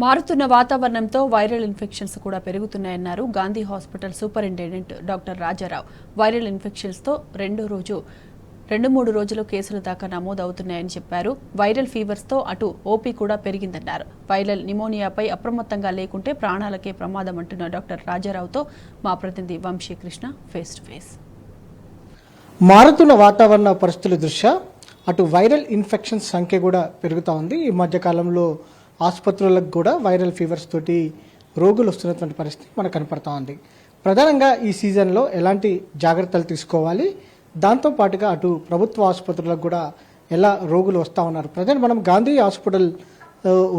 మారుతున్న వాతావరణంతో viral infections కూడా పెరుగుతున్నాయన్నారు Gandhi hospital superintendent doctor Rajarao. Viral infections తో రెండు మూడు రోజులు కేసులు దాకా నమోదవుతున్నాయని చెప్పారు. వైరల్ ఫీవర్స్ తో అటు ఓపీ కూడా పెరిగిందన్నారు. వైరల్ నిమోనియాపై అప్రమత్తంగా లేకుంటే ప్రాణాలకే ప్రమాదం అంటున్న డాక్టర్ రాజారావుతో మా ప్రతినిధి వంశీకృష్ణ ఫేస్ టు ఫేస్. మారుతున్న వాతావరణ పరిస్థితుల దృష్ట్యా అటు వైరల్ ఇన్ఫెక్షన్స్ సంఖ్య కూడా పెరుగుతూ ఉంది. ఈ మధ్యకాలంలో ఆసుపత్రులకు కూడా వైరల్ ఫీవర్స్ తోటి రోగులు వస్తున్నటువంటి పరిస్థితి మనకు కనపడతా ఉంది. ప్రధానంగా ఈ సీజన్లో ఎలాంటి జాగ్రత్తలు తీసుకోవాలి, దాంతోపాటుగా అటు ప్రభుత్వ ఆసుపత్రులకు కూడా ఎలా రోగులు వస్తూ ఉన్నారు. ప్రజెంట్ మనం గాంధీ హాస్పిటల్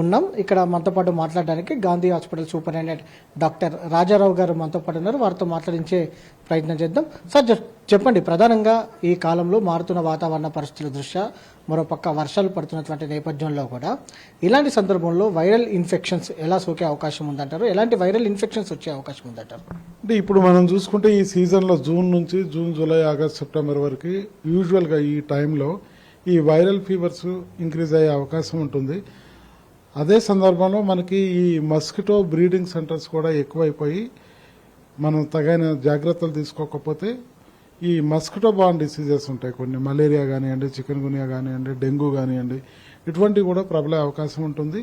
ఉన్నాం. ఇక్కడ మనతో పాటు మాట్లాడడానికి Gandhi hospital superintendent doctor Rajarao గారు మనతో పాటు ఉన్నారు. వారితో మాట్లాడించే ప్రయత్నం చేద్దాం. సార్ చెప్పండి, ప్రధానంగా ఈ కాలంలో మారుతున్న వాతావరణ పరిస్థితుల దృష్ట్యా మరోపక్క వర్షాలు పడుతున్నటువంటి నేపథ్యంలో కూడా ఇలాంటి సందర్భంలో వైరల్ ఇన్ఫెక్షన్స్ ఎలా సోకే అవకాశం ఉందంటారు? ఎలాంటి వైరల్ ఇన్ఫెక్షన్స్ వచ్చే అవకాశం ఉందంటారు? అంటే ఇప్పుడు మనం చూసుకుంటే ఈ సీజన్లో జూన్ నుంచి జూలై, ఆగస్ట్, సెప్టెంబర్ వరకు యూజువల్గా ఈ టైంలో ఈ వైరల్ ఫీవర్స్ ఇంక్రీజ్ అయ్యే అవకాశం ఉంటుంది. అదే సందర్భంలో మనకి ఈ మస్కిటో బ్రీడింగ్ సెంటర్స్ కూడా ఎక్కువైపోయి మనం తగిన జాగ్రత్తలు తీసుకోకపోతే ఈ మస్కిటో బార్న్ డిసీజెస్ ఉంటాయి కొన్ని, మలేరియా కానివ్వండి, చికెన్ గునియా కానివ్వండి, డెంగ్యూ కానివ్వండి, ఇటువంటివి కూడా ప్రబలే అవకాశం ఉంటుంది.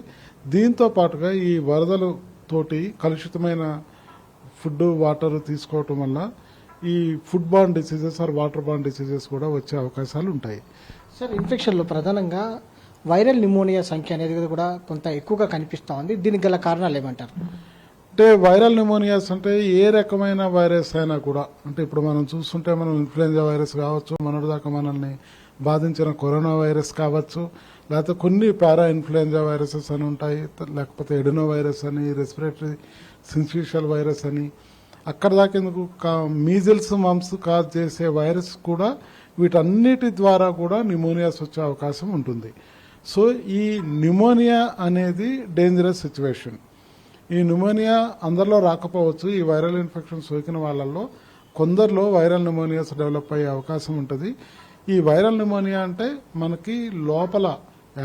దీంతో పాటుగా ఈ వరదలతోటి కలుషితమైన ఫుడ్, వాటర్ తీసుకోవటం వల్ల ఈ food borne diseases or water borne diseases కూడా వచ్చే అవకాశాలు ఉంటాయి. సార్, ఇన్ఫెక్షన్లో ప్రధానంగా వైరల్ నిమోనియా సంఖ్య అనేది కూడా కొంత ఎక్కువగా కనిపిస్తూ ఉంది. దీనికి గల కారణాలు ఏమంటారు? అంటే వైరల్ నిమోనియాస్ అంటే ఏ రకమైన వైరస్ అయినా కూడా, అంటే ఇప్పుడు మనం చూస్తుంటే మనం ఇన్ఫ్లుయెంజా వైరస్ కావచ్చు, మొన్నటిదాకా మనల్ని బాధించిన కరోనా వైరస్ కావచ్చు, లేకపోతే కొన్ని పారా ఇన్ఫ్లుయెంజా వైరసెస్ అని ఉంటాయి, లేకపోతే ఎడినో వైరస్ అని, రెస్పిరేటరీ సిన్సిషియల్ వైరస్ అని, అక్కడ దాకా ఎందుకు మీజిల్స్, మమ్స్ కాజ్ చేసే వైరస్ కూడా, వీటన్నిటి ద్వారా కూడా నిమోనియాస్ వచ్చే అవకాశం ఉంటుంది. సో ఈ నిమోనియా అనేది డేంజరస్ సిచ్యువేషన్. ఈ నిమోనియా అందరిలో రాకపోవచ్చు. ఈ వైరల్ ఇన్ఫెక్షన్ సోకిన వాళ్ళల్లో కొందరిలో వైరల్ నిమోనియాస్ డెవలప్ అయ్యే అవకాశం ఉంటుంది. ఈ వైరల్ నిమోనియా అంటే మనకి లోపల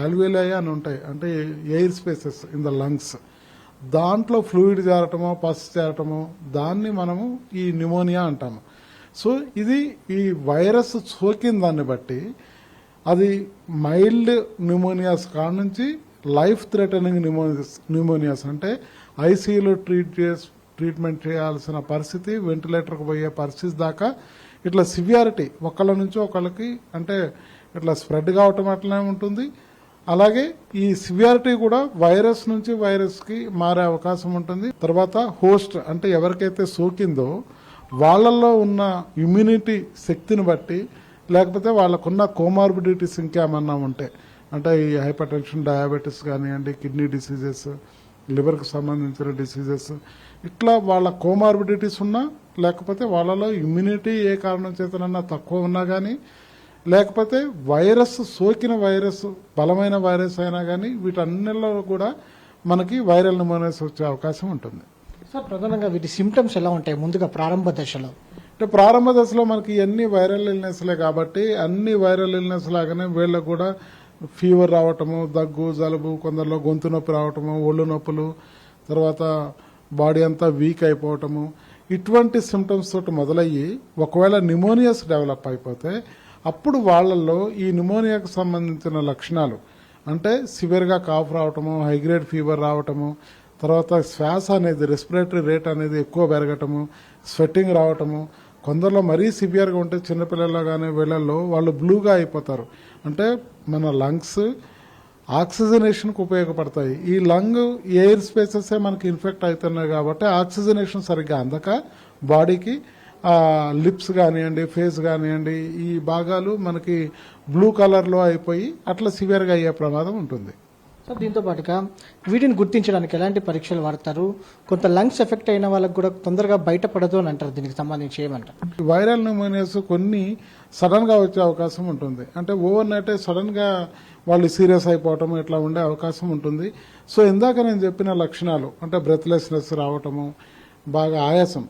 ఆల్వియోలై అని ఉంటాయి, అంటే air spaces in the lungs, దాంట్లో ఫ్లూయిడ్ చేరటమో పస్ చేరటమో దాన్ని మనము ఈ నిమోనియా అంటాము. సో ఇది ఈ వైరస్ సోకిన దాన్ని బట్టి అది మైల్డ్ న్యూమోనియాస్ కాడ నుంచి లైఫ్ థ్రెటనింగ్ న్యూమోనియాస్ అంటే ఐసీయూలో ట్రీట్మెంట్ చేయాల్సిన పరిస్థితి, వెంటిలేటర్కి పోయే పరిస్థితి దాకా ఇట్లా సివియారిటీ ఒకళ్ళ నుంచి ఒకళ్ళకి అంటే ఇట్లా స్ప్రెడ్ కావటం అట్లనే ఉంటుంది. అలాగే ఈ సివియారిటీ కూడా వైరస్ నుంచి వైరస్కి మారే అవకాశం ఉంటుంది. తర్వాత హోస్ట్ అంటే ఎవరికైతే సోకిందో వాళ్ళల్లో ఉన్న ఇమ్యూనిటీ శక్తిని బట్టి, లేకపోతే వాళ్ళకున్న కోమార్బిడిటీస్ ఇంకేమన్నా ఉంటే, అంటే ఈ హైపర్ టెన్షన్, డయాబెటీస్ కానివ్వండి, కిడ్నీ డిసీజెస్, లివర్కి సంబంధించిన డిసీజెస్, ఇట్లా వాళ్ళ కోమార్బిడిటీస్ ఉన్నా, లేకపోతే వాళ్ళలో ఇమ్యూనిటీ ఏ కారణం చేతనన్నా తక్కువ ఉన్నా కానీ, లేకపోతే వైరస్ సోకిన వైరస్ బలమైన వైరస్ అయినా కానీ, వీటన్నిటిలో కూడా మనకి వైరల్ నిమోనియాస్ వచ్చే అవకాశం ఉంటుంది. సార్, ప్రధానంగా వీటి సిమ్టమ్స్ ఎలా ఉంటాయి ముందుగా ప్రారంభ దశలో? అంటే ప్రారంభ దశలో మనకి అన్ని వైరల్ ఇల్నెస్లే కాబట్టి అన్ని వైరల్ ఇల్నెస్ లాగానే వీళ్ళకు కూడా ఫీవర్ రావటము, దగ్గు, జలుబు, కొందరిలో గొంతు నొప్పి రావటము, ఒళ్ళు నొప్పులు, తర్వాత బాడీ అంతా వీక్ అయిపోవటము, ఇటువంటి సిమ్టమ్స్ తోటి మొదలయ్యి ఒకవేళ నిమోనియాస్ డెవలప్ అయిపోతే అప్పుడు వాళ్ళల్లో ఈ నిమోనియాకు సంబంధించిన లక్షణాలు అంటే సివియర్గా కాఫ్ రావటము, హైగ్రేడ్ ఫీవర్ రావటము, తర్వాత శ్వాస అనేది రెస్పిరేటరీ రేట్ అనేది ఎక్కువ పెరగటము, స్వెట్టింగ్ రావటము, కొందరిలో మరీ సివియర్గా ఉంటే చిన్నపిల్లల్లో కానీ వీళ్ళల్లో వాళ్ళు బ్లూగా అయిపోతారు. అంటే మన లంగ్స్ ఆక్సిజనేషన్కి ఉపయోగపడతాయి. ఈ లంగ్ ఎయిర్ స్పేసెసే మనకి ఇన్ఫెక్ట్ అవుతున్నాయి కాబట్టి ఆక్సిజనేషన్ సరిగ్గా అందక బాడీకి లిప్స్ కానివ్వండి, ఫేస్ కానివ్వండి, ఈ భాగాలు మనకి బ్లూ కలర్లో అయిపోయి అట్లా సివియర్గా అయ్యే ప్రమాదం ఉంటుంది. సార్, దీంతో పాటుగా వీటిని గుర్తించడానికి ఎలాంటి పరీక్షలు వాడతారు? కొంత లంగ్స్ ఎఫెక్ట్ అయిన వాళ్ళకి కూడా తొందరగా బయటపడదు అని అంటారు. దీనికి సంబంధించి ఏమంటారు? వైరల్ న్యూమోనియాస్ కొన్ని సడన్ గా వచ్చే అవకాశం ఉంటుంది. అంటే ఓవర్ నైట్ సడన్ గా వాళ్ళు సీరియస్ అయిపోవటం ఇట్లా ఉండే అవకాశం ఉంటుంది. సో ఇందాక నేను చెప్పిన లక్షణాలు అంటే బ్రెత్లెస్నెస్ రావటము, బాగా ఆయాసం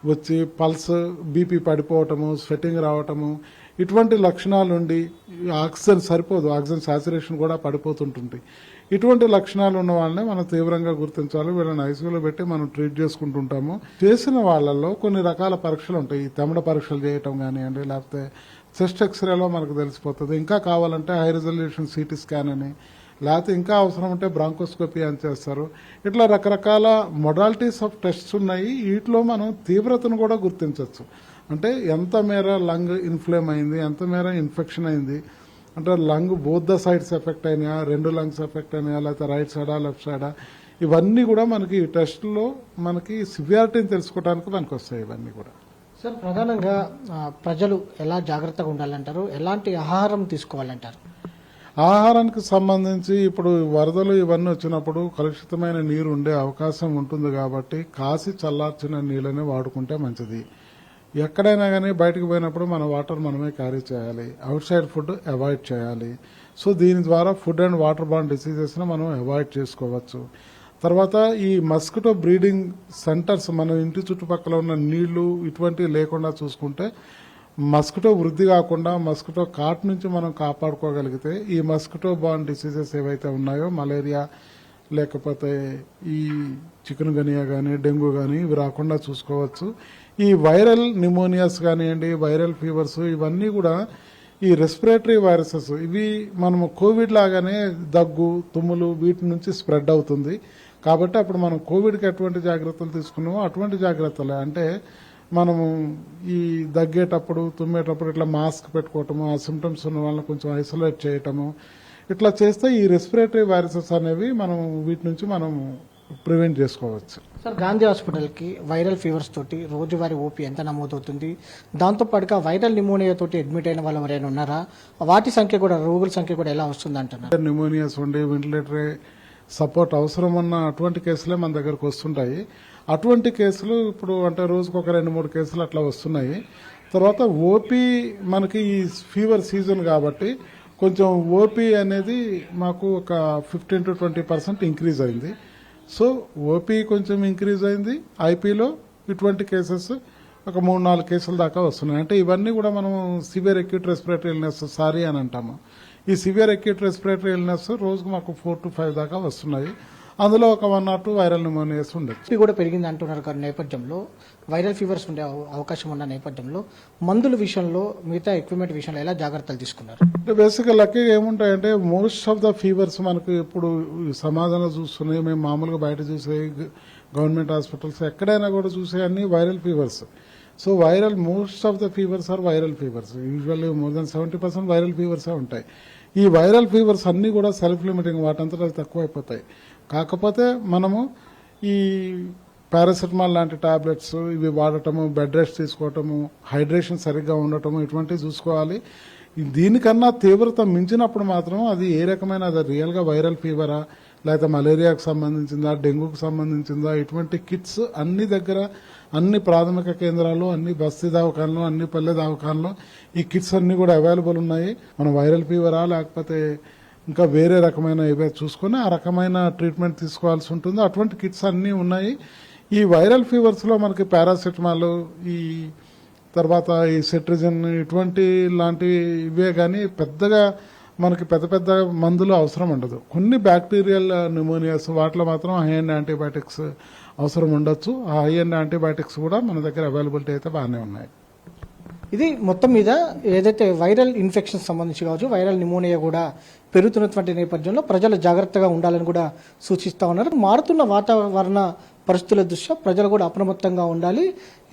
వచ్చి పల్స్, బీపీ పడిపోవటము, స్వెట్టింగ్ రావటము, ఇటువంటి లక్షణాలు ఉండి ఆక్సిజన్ సరిపోదు, ఆక్సిజన్ సాచురేషన్ కూడా పడిపోతుంటుంది. ఇటువంటి లక్షణాలు ఉన్న వాళ్ళని మనం తీవ్రంగా గుర్తించాలి. వీళ్ళని ఐసీయూలో పెట్టి మనం ట్రీట్ చేసుకుంటుంటాము. చేసిన వాళ్ళల్లో కొన్ని రకాల పరీక్షలు ఉంటాయి. ఈ తెమ్మడ పరీక్షలు చేయటం కానివ్వండి, లేకపోతే చెస్ట్ ఎక్స్రేలో మనకు తెలిసిపోతుంది. ఇంకా కావాలంటే హై రిజల్యూషన్ సిటీ స్కాన్ అని, లేకపోతే ఇంకా అవసరం ఉంటే బ్రాంకోస్కోపీ అని చేస్తారు. ఇట్లా రకరకాల మొడాలిటీస్ ఆఫ్ టెస్ట్స్ ఉన్నాయి. వీటిలో మనం తీవ్రతను కూడా గుర్తించవచ్చు. అంటే ఎంత మేర లంగ్ ఇన్ఫ్లేమ్ అయింది, ఎంత మేర ఇన్ఫెక్షన్ అయింది, అంటే lung both the sides effect అయినాయా, 2 లంగ్స్ ఎఫెక్ట్ అయినాయా, లేకపోతే రైట్ సైడా లెఫ్ట్ సైడా, ఇవన్నీ కూడా మనకి ఈ టెస్ట్లో మనకి సివియారిటీని తెలుసుకోవడానికి మనకు వస్తాయి ఇవన్నీ కూడా. సార్, ప్రధానంగా ప్రజలు ఎలా జాగ్రత్తగా ఉండాలంటారు, ఎలాంటి ఆహారం తీసుకోవాలంటారు? ఆహారానికి సంబంధించి ఇప్పుడు వరదలు ఇవన్నీ వచ్చినప్పుడు కలుషితమైన నీరు ఉండే అవకాశం ఉంటుంది కాబట్టి కాసి చల్లార్చిన నీళ్ళని వాడుకుంటే మంచిది. ఎక్కడైనా కానీ బయటకు పోయినప్పుడు మన వాటర్ మనమే క్యారీ చేయాలి. అవుట్ సైడ్ ఫుడ్ అవాయిడ్ చేయాలి. సో దీని ద్వారా ఫుడ్ అండ్ వాటర్ బాండ్ డిసీజెస్ని మనం అవాయిడ్ చేసుకోవచ్చు. తర్వాత ఈ మస్కిటో బ్రీడింగ్ సెంటర్స్ మన ఇంటి చుట్టుపక్కల ఉన్న నీళ్లు ఇటువంటివి లేకుండా చూసుకుంటే మస్కిటో వృద్ధి కాకుండా మస్కిటో కాట్ నుంచి మనం కాపాడుకోగలిగితే ఈ మస్కిటో బాండ్ డిసీజెస్ ఏవైతే ఉన్నాయో, మలేరియా లేకపోతే ఈ చికెన్ గనియా కానీ డెంగ్యూ కానీ ఇవి రాకుండా చూసుకోవచ్చు. ఈ వైరల్ న్యూమోనియాస్ కానివ్వండి, వైరల్ ఫీవర్స్, ఇవన్నీ కూడా ఈ రెస్పిరేటరీ వైరసెస్, ఇవి మనము కోవిడ్ లాగానే దగ్గు, తుమ్ములు వీటి నుంచి స్ప్రెడ్ అవుతుంది. కాబట్టి అప్పుడు మనం కోవిడ్కి ఎటువంటి జాగ్రత్తలు తీసుకున్నామో అటువంటి జాగ్రత్తలే. అంటే మనము ఈ దగ్గేటప్పుడు తుమ్మేటప్పుడు ఇట్లా మాస్క్ పెట్టుకోవటము, ఆ సిమ్టమ్స్ ఉన్న వాళ్ళని కొంచెం ఐసోలేట్ చేయటము, ఇట్లా చేస్తే ఈ రెస్పిరేటరీ వైరసెస్ అనేవి మనం వీటి నుంచి మనం ప్రివెంట్ చేసుకోవచ్చు. సార్, గాంధీ హాస్పిటల్కి వైరల్ ఫీవర్స్ తోటి రోజువారీ ఓపీ ఎంత నమోదవుతుంది? దాంతోపాటుగా వైరల్ న్యూమోనియా తోటి అడ్మిట్ అయిన వాళ్ళు ఎవరైనా ఉన్నారా? వాటి సంఖ్య కూడా, రోగుల సంఖ్య కూడా ఎలా వస్తుంది అంటున్నారు? న్యూమోనియాస్ ఉండి వెంటిలేటరీ సపోర్ట్ అవసరం ఉన్న అటువంటి కేసులే మన దగ్గరకు వస్తుంటాయి. అటువంటి కేసులు ఇప్పుడు అంటే రోజుకు ఒక 2-3 కేసులు అట్లా వస్తున్నాయి. తర్వాత ఓపీ మనకి ఈ ఫీవర్ సీజన్ కాబట్టి కొంచెం ఓపీ అనేది మాకు ఒక 15 to 20% ఇంక్రీజ్ అయింది. సో ఓపీ కొంచెం ఇంక్రీజ్ అయింది. ఐపీలో ఇటువంటి కేసెస్ ఒక 3-4 కేసుల దాకా వస్తున్నాయి. అంటే ఇవన్నీ కూడా మనం severe acute respiratory illness sorry అని అంటాము. ఈ సివియర్ అక్యూట్ రెస్పిరేటరీ ఇల్నెస్ రోజుకు మాకు 4 to 5 దాకా వస్తున్నాయి. అందులో ఒక 1 or 2 వైరల్ న్యూమోనియాస్ ఉండొచ్చు. ఇది కూడా పెరిగింది అంటున్నారు కానీ నేపథ్యంలో, వైరల్ ఫీవర్స్ ఉండే అవకాశం ఉన్న నేపథ్యంలో మందుల విషయంలో, మిగతా ఎక్విప్మెంట్ విషయంలో ఎలా జాగ్రత్తలు తీసుకున్నారు? అంటే బేసిక్గా లక్కీగా ఏముంటాయంటే మోస్ట్ ఆఫ్ ద ఫీవర్స్ మనకు ఇప్పుడు సమాధానం చూస్తున్నాయి. మేము మామూలుగా బయట చూసే గవర్నమెంట్ హాస్పిటల్స్ ఎక్కడైనా కూడా చూసే అన్ని viral fevers. So viral most of the fevers are viral fevers. Usually more than 70% viral ఫీవర్సే ఉంటాయి. ఈ వైరల్ ఫీవర్స్ అన్నీ కూడా సెల్ఫ్ లిమిటింగ్, వాటంతటా అది తక్కువైపోతాయి. కాకపోతే మనము ఈ పారాసెటమాల్ లాంటి టాబ్లెట్స్ ఇవి వాడటము, బెడ్ రెస్ట్ తీసుకోవటము, హైడ్రేషన్ సరిగ్గా ఉండటము, ఇటువంటివి చూసుకోవాలి. దీనికన్నా తీవ్రత మించినప్పుడు మాత్రం అది ఏ రకమైన, అది రియల్గా వైరల్ ఫీవరా, లేకపోతే మలేరియాకు సంబంధించిందా, డెంగ్యూకి సంబంధించిందా, ఇటువంటి కిట్స్ అన్ని దగ్గర, అన్ని ప్రాథమిక కేంద్రాలు, అన్ని బస్తీ దవాఖానలు, అన్ని పల్లె దవాఖానలు ఈ కిట్స్ అన్ని కూడా అవైలబుల్ ఉన్నాయి. మనం వైరల్ ఫీవరా లేకపోతే ఇంకా వేరే రకమైన ఇవే చూసుకొని ఆ రకమైన ట్రీట్మెంట్ తీసుకోవాల్సి ఉంటుంది. అటువంటి కిట్స్ అన్నీ ఉన్నాయి. ఈ వైరల్ ఫీవర్స్లో మనకి పారాసెటమాల్, ఈ తర్వాత ఈ సెట్రిజిన్ ఇటువంటి లాంటివి ఇవే కానీ పెద్దగా మనకి పెద్ద పెద్ద మందులు అవసరం ఉండదు. కొన్ని బ్యాక్టీరియల్ న్యూమోనియాస్ వాటిలో మాత్రం హై అండ్ యాంటీబయాటిక్స్ అవసరం ఉండొచ్చు. ఆ హై అండ్ యాంటీబయాటిక్స్ కూడా మన దగ్గర అవైలబిలిటీ అయితే బాగానే ఉన్నాయి. ఇది మొత్తం మీద ఏదైతే వైరల్ ఇన్ఫెక్షన్ సంబంధించి కావచ్చు, వైరల్ న్యూమోనియా కూడా పెరుగుతున్నటువంటి నేపథ్యంలో ప్రజలు జాగ్రత్తగా ఉండాలని కూడా సూచిస్తా ఉన్నారు. మారుతున్న వాతావరణ పరిస్థితుల దృష్ట్యా ప్రజలు కూడా అప్రమత్తంగా ఉండాలి.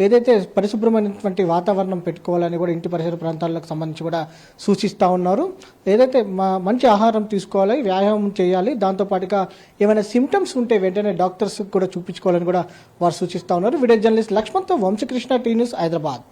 ఏదైతే పరిశుభ్రమైనటువంటి వాతావరణం పెట్టుకోవాలని కూడా ఇంటి పరిసర ప్రాంతాలకు సంబంధించి కూడా సూచిస్తూ ఉన్నారు. ఏదైతే మంచి ఆహారం తీసుకోవాలి, వ్యాయామం చేయాలి, దాంతోపాటుగా ఏమైనా సిమ్టమ్స్ ఉంటే వెంటనే డాక్టర్స్ కూడా చూపించుకోవాలని కూడా వారు సూచిస్తూ ఉన్నారు. వీడియో జర్నలిస్ట్ లక్ష్మణ్తో వంశకృష్ణ, టీ న్యూస్, హైదరాబాద్.